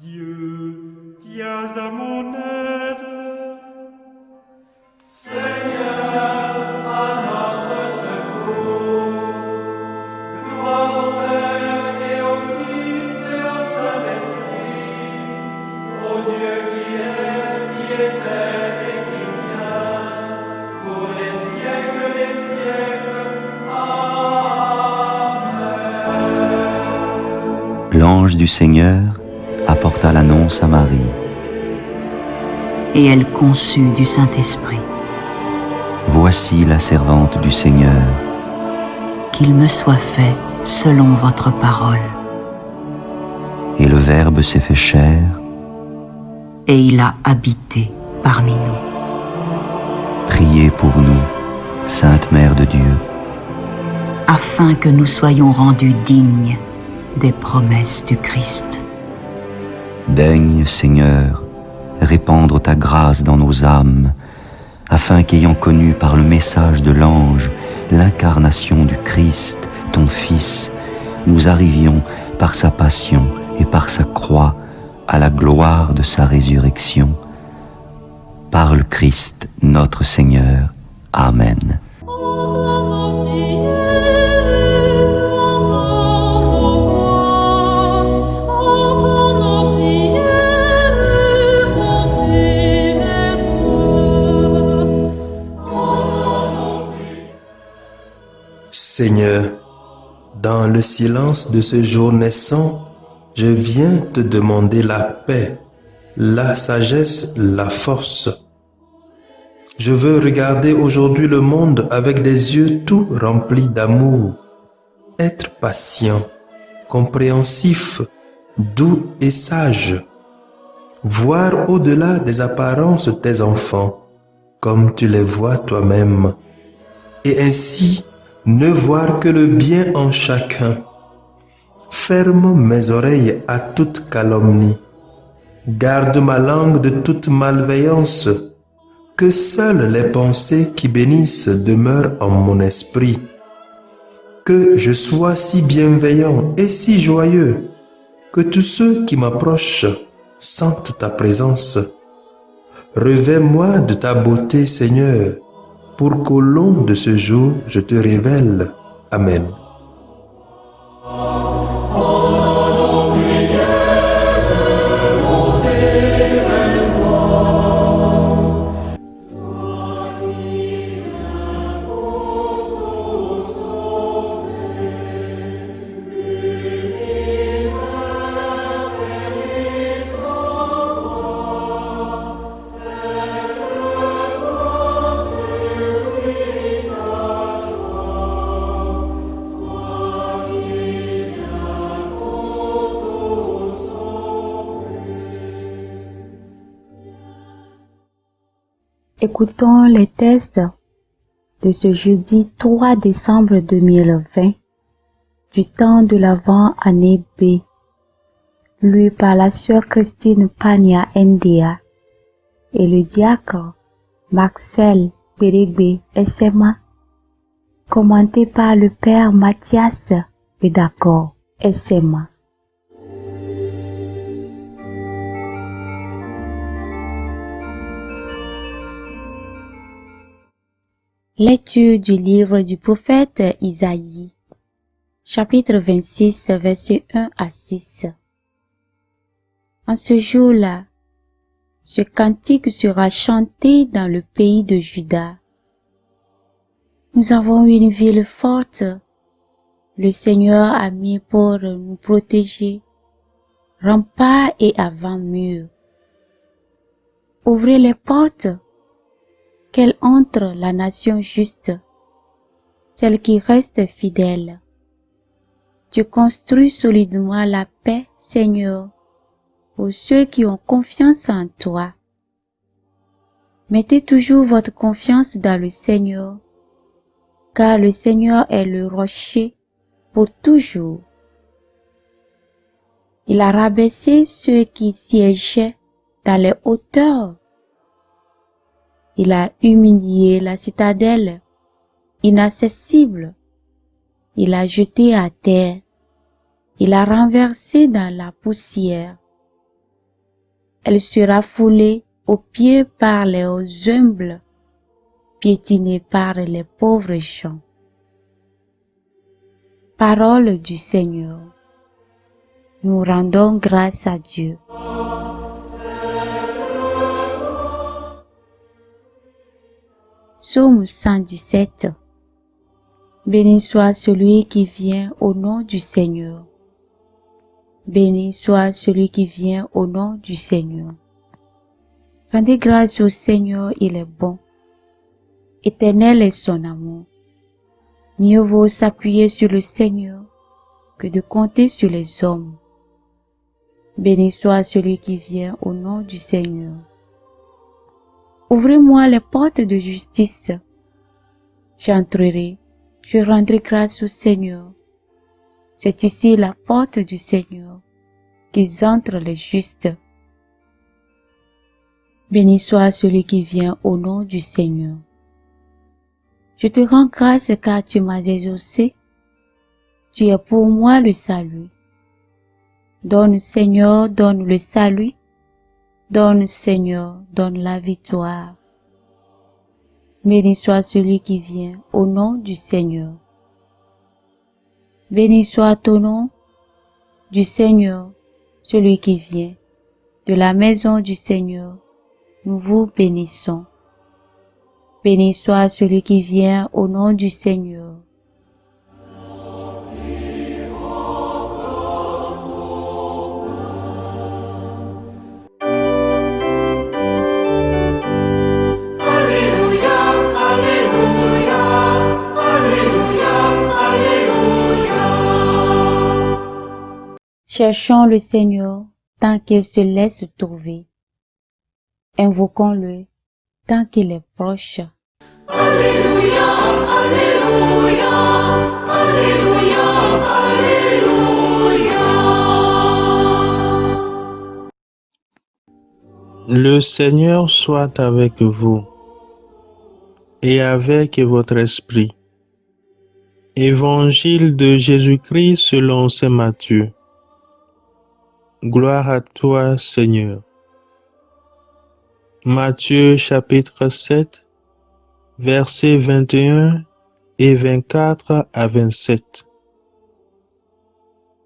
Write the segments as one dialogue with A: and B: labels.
A: Dieu, viens à mon aide.
B: Seigneur, à notre secours. Gloire au Père et au Fils et au Saint-Esprit, au Dieu qui était et qui vient, pour les siècles des siècles. Amen.
C: L'ange du Seigneur apporta l'annonce à Marie.
D: Et elle conçut du Saint-Esprit.
C: Voici la servante du Seigneur.
D: Qu'il me soit fait selon votre parole.
C: Et le Verbe s'est fait chair.
D: Et il a habité parmi nous.
C: Priez pour nous, Sainte Mère de Dieu,
D: Afin que nous soyons rendus dignes des promesses du Christ.
C: Daigne, Seigneur, répandre ta grâce dans nos âmes, afin qu'ayant connu par le message de l'ange l'incarnation du Christ, ton Fils, nous arrivions par sa passion et par sa croix à la gloire de sa résurrection. Par le Christ notre Seigneur. Amen.
E: Seigneur, dans le silence de ce jour naissant, je viens te demander la paix, la sagesse, la force. Je veux regarder aujourd'hui le monde avec des yeux tout remplis d'amour, être patient, compréhensif, doux et sage, voir au-delà des apparences tes enfants, comme tu les vois toi-même, et ainsi ne voir que le bien en chacun. Ferme mes oreilles à toute calomnie. Garde ma langue de toute malveillance. Que seules les pensées qui bénissent demeurent en mon esprit. Que je sois si bienveillant et si joyeux que tous ceux qui m'approchent sentent ta présence. Revêts-moi de ta beauté, Seigneur, pour qu'au long de ce jour, je te révèle. Amen.
F: Écoutons les textes de ce jeudi 3 décembre 2020 du temps de l'Avent année B, lu par la sœur Christine Pania Ndea et le diacre Marcel Bérégbé SMA, commenté par le père Mathias Bédacor SMA. Lecture du livre du prophète Isaïe, chapitre 26, versets 1 à 6. En ce jour-là, ce cantique sera chanté dans le pays de Juda. Nous avons une ville forte, le Seigneur a mis pour nous protéger, remparts et avant-murs. Ouvrez les portes, qu'elle entre la nation juste, celle qui reste fidèle. Tu construis solidement la paix, Seigneur, pour ceux qui ont confiance en toi. Mettez toujours votre confiance dans le Seigneur, car le Seigneur est le rocher pour toujours. Il a rabaissé ceux qui siégeaient dans les hauteurs. Il a humilié la citadelle, inaccessible. Il a jeté à terre. Il a renversé dans la poussière Elle sera foulée aux pieds par les humbles, piétinée par les pauvres gens. Parole du Seigneur. Nous rendons grâce à Dieu. Psaume 117. Béni soit celui qui vient au nom du Seigneur. Béni soit celui qui vient au nom du Seigneur. Rendez grâce au Seigneur, il est bon. Éternel est son amour. Mieux vaut s'appuyer sur le Seigneur que de compter sur les hommes. Béni soit celui qui vient au nom du Seigneur. Ouvrez-moi les portes de justice. J'entrerai, je rendrai grâce au Seigneur. C'est ici la porte du Seigneur, qu'ils entrent les justes. Béni soit celui qui vient au nom du Seigneur. Je te rends grâce car tu m'as exaucé. Tu es pour moi le salut. Donne Seigneur, donne le salut. Donne Seigneur, donne la victoire. Béni soit celui qui vient au nom du Seigneur. Béni soit ton nom du Seigneur, celui qui vient de la maison du Seigneur. Nous vous bénissons. Béni soit celui qui vient au nom du Seigneur. Cherchons le Seigneur tant qu'il se laisse trouver. Invoquons-le tant qu'il est proche.
B: Alléluia, Alléluia, Alléluia, Alléluia.
G: Le Seigneur soit avec vous et avec votre esprit. Évangile de Jésus-Christ selon saint Matthieu. Gloire à toi, Seigneur. Matthieu chapitre 7, versets 21 et 24 à 27.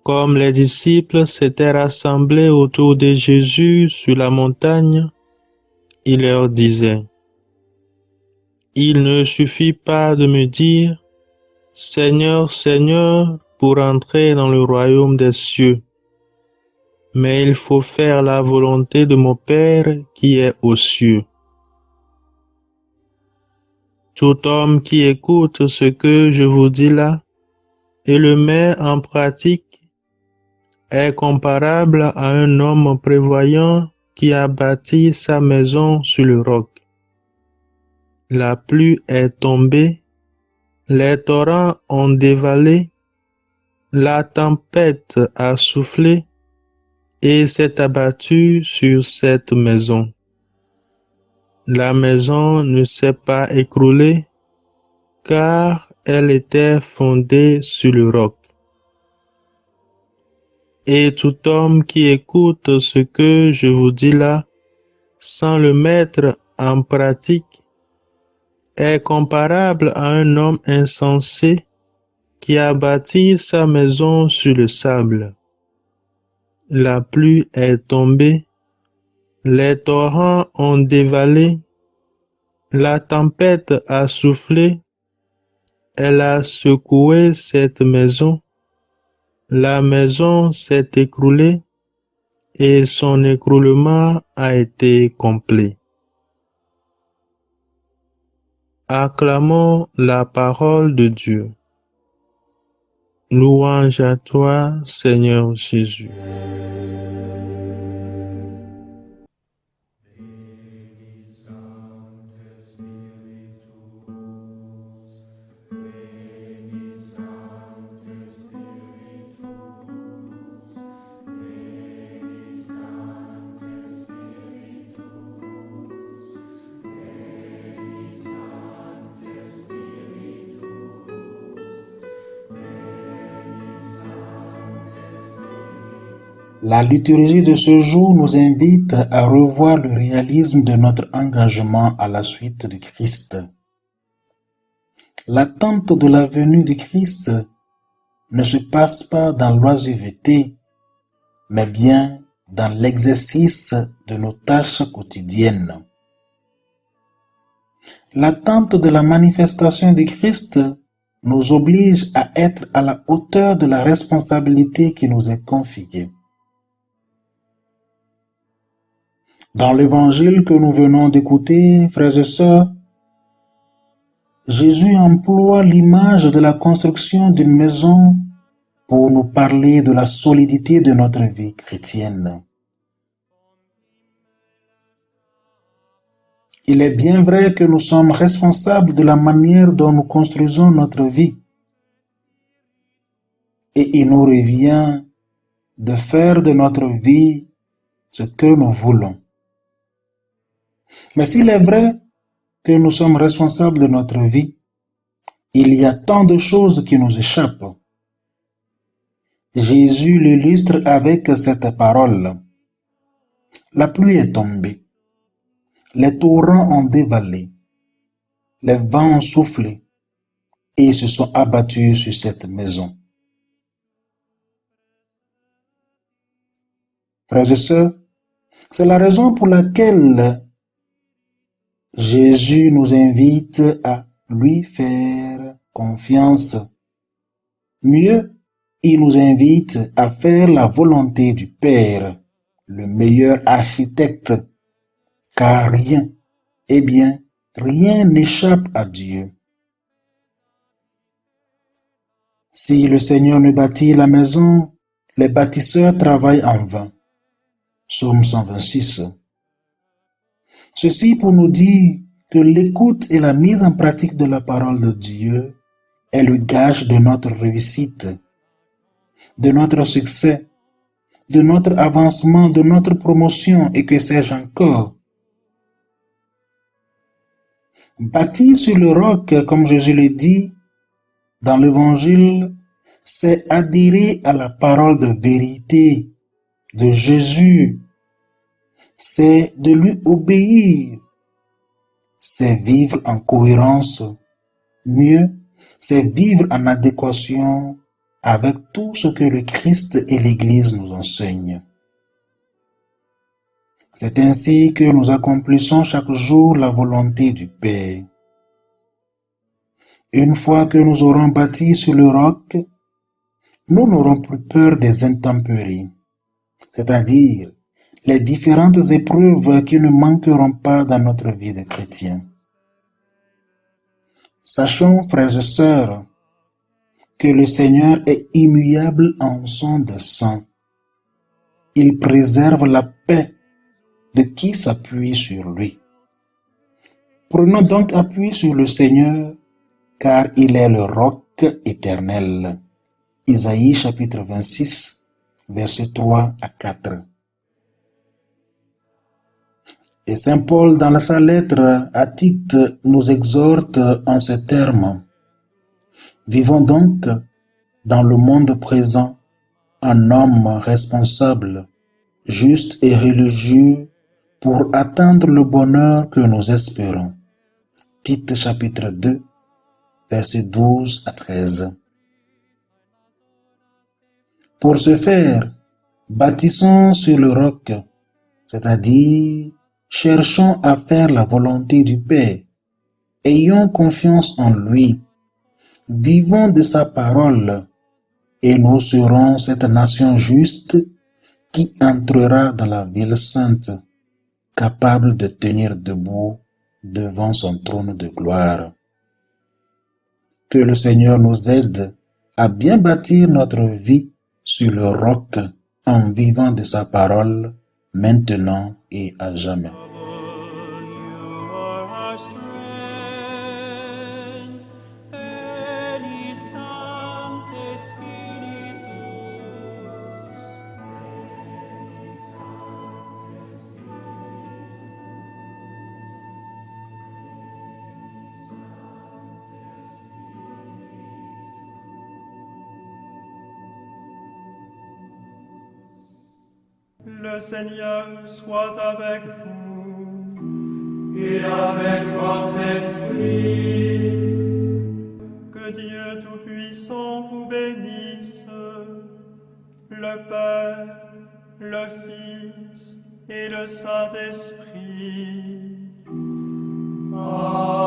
G: Comme les disciples s'étaient rassemblés autour de Jésus sur la montagne, il leur disait: Il ne suffit pas de me dire « Seigneur, Seigneur » pour entrer dans le royaume des cieux, mais il faut faire la volonté de mon Père qui est aux cieux. Tout homme qui écoute ce que je vous dis là et le met en pratique est comparable à un homme prévoyant qui a bâti sa maison sur le roc. La pluie est tombée, les torrents ont dévalé, la tempête a soufflé et s'est abattue sur cette maison. La maison ne s'est pas écroulée car elle était fondée sur le roc. Et tout homme qui écoute ce que je vous dis là, sans le mettre en pratique, est comparable à un homme insensé qui a bâti sa maison sur le sable. La pluie est tombée, les torrents ont dévalé, la tempête a soufflé, elle a secoué cette maison, la maison s'est écroulée et son écroulement a été complet. Acclamons la parole de Dieu. Louange à toi, Seigneur Jésus.
H: La liturgie de ce jour nous invite à revoir le réalisme de notre engagement à la suite du Christ. L'attente de la venue du Christ ne se passe pas dans l'oisiveté, mais bien dans l'exercice de nos tâches quotidiennes. L'attente de la manifestation du Christ nous oblige à être à la hauteur de la responsabilité qui nous est confiée. Dans l'évangile que nous venons d'écouter, frères et sœurs, Jésus emploie l'image de la construction d'une maison pour nous parler de la solidité de notre vie chrétienne. Il est bien vrai que nous sommes responsables de la manière dont nous construisons notre vie. Et il nous revient de faire de notre vie ce que nous voulons. Mais s'il est vrai que nous sommes responsables de notre vie, il y a tant de choses qui nous échappent. Jésus l'illustre avec cette parole. La pluie est tombée. Les torrents ont dévalé, les vents ont soufflé et se sont abattus sur cette maison. Frères et sœurs, c'est la raison pour laquelle Jésus nous invite à lui faire confiance. Mieux, il nous invite à faire la volonté du Père, le meilleur architecte, car rien n'échappe à Dieu. Si le Seigneur ne bâtit la maison, les bâtisseurs travaillent en vain. Psaume 126. Ceci pour nous dire que l'écoute et la mise en pratique de la parole de Dieu est le gage de notre réussite, de notre succès, de notre avancement, de notre promotion et que sais-je encore. Bâtir sur le roc, comme Jésus le dit dans l'Évangile, c'est adhérer à la parole de vérité de Jésus, c'est de lui obéir, c'est vivre en cohérence. Mieux, c'est vivre en adéquation avec tout ce que le Christ et l'Église nous enseignent. C'est ainsi que nous accomplissons chaque jour la volonté du Père. Une fois que nous aurons bâti sur le roc, nous n'aurons plus peur des intempéries, c'est-à-dire les différentes épreuves qui ne manqueront pas dans notre vie de chrétien. Sachons, frères et sœurs, que le Seigneur est immuable en son dessein. Il préserve la paix de qui s'appuie sur lui. Prenons donc appui sur le Seigneur, car il est le roc éternel. Isaïe chapitre 26, versets 3 à 4. Et Saint Paul, dans sa lettre à Tite, nous exhorte en ces termes. Vivons donc dans le monde présent un homme responsable, juste et religieux pour atteindre le bonheur que nous espérons. Tite chapitre 2, versets 12 à 13. Pour ce faire, bâtissons sur le roc, c'est-à-dire cherchons à faire la volonté du Père, ayons confiance en lui, vivons de sa parole, et nous serons cette nation juste qui entrera dans la ville sainte, capable de tenir debout devant son trône de gloire. Que le Seigneur nous aide à bien bâtir notre vie sur le roc en vivant de sa parole maintenant et à jamais.
A: You are our strength, Veni Sancte Spiritus. Le Seigneur soit avec vous.
B: Et avec votre esprit.
A: Que Dieu Tout-Puissant vous bénisse, le Père, le Fils et le Saint-Esprit.
B: Amen.